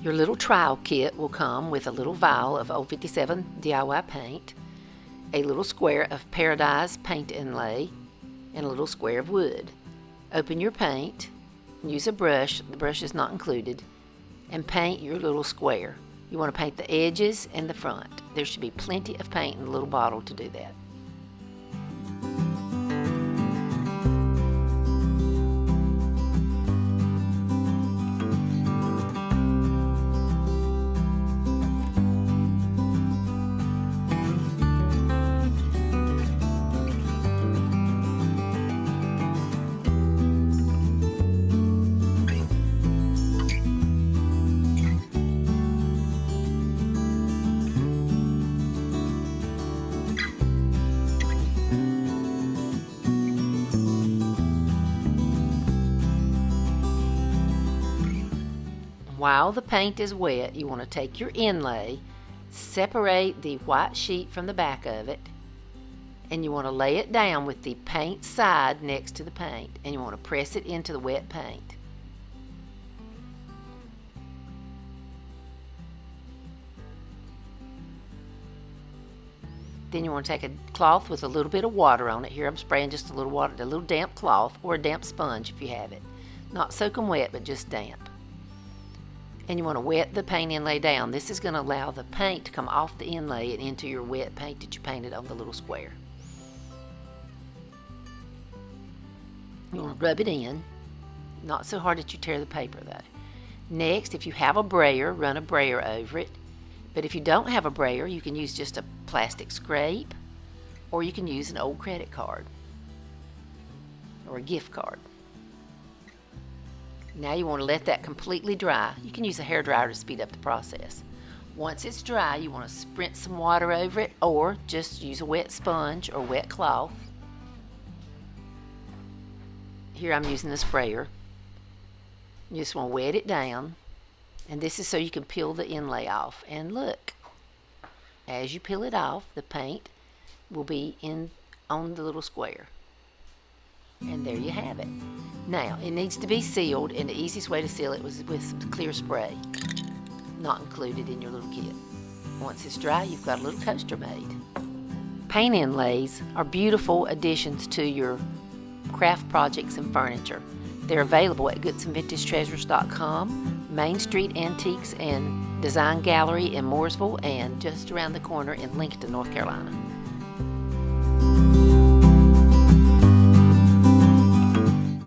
Your little trial kit will come with a little vial of 057 DIY paint, a little square of Paradise paint inlay, and a little square of wood. Open your paint, use a brush, the brush is not included, and paint your little square. You want to paint the edges and the front. There should be plenty of paint in the little bottle to do that. While the paint is wet, you want to take your inlay, separate the white sheet from the back of it, and you want to lay it down with the paint side next to the paint, and you want to press it into the wet paint. Then you want to take a cloth with a little bit of water on it. Here I'm spraying just a little water, a little damp cloth or a damp sponge if you have it. Not soaking wet, but just damp. And you want to wet the paint inlay down. This is going to allow the paint to come off the inlay and into your wet paint that you painted on the little square. You want to rub it in, not so hard that you tear the paper though. Next, if you have a brayer, run a brayer over it. But if you don't have a brayer, you can use just a plastic scrape, or you can use an old credit card or a gift card. Now you want to let that completely dry. You can use a hairdryer to speed up the process. Once it's dry, you want to spritz some water over it, or just use a wet sponge or wet cloth. Here I'm using the sprayer. You just want to wet it down, and this is so you can peel the inlay off. And look, as you peel it off, the paint will be on the little square. And there you have it. Now, it needs to be sealed, and the easiest way to seal it was with some clear spray, not included in your little kit. Once it's dry, you've got a little coaster made. Paint inlays are beautiful additions to your craft projects and furniture. They're available at GoodsonVintageTreasures.com, Main Street Antiques and Design Gallery in Mooresville, and just around the corner in Lincolnton, North Carolina.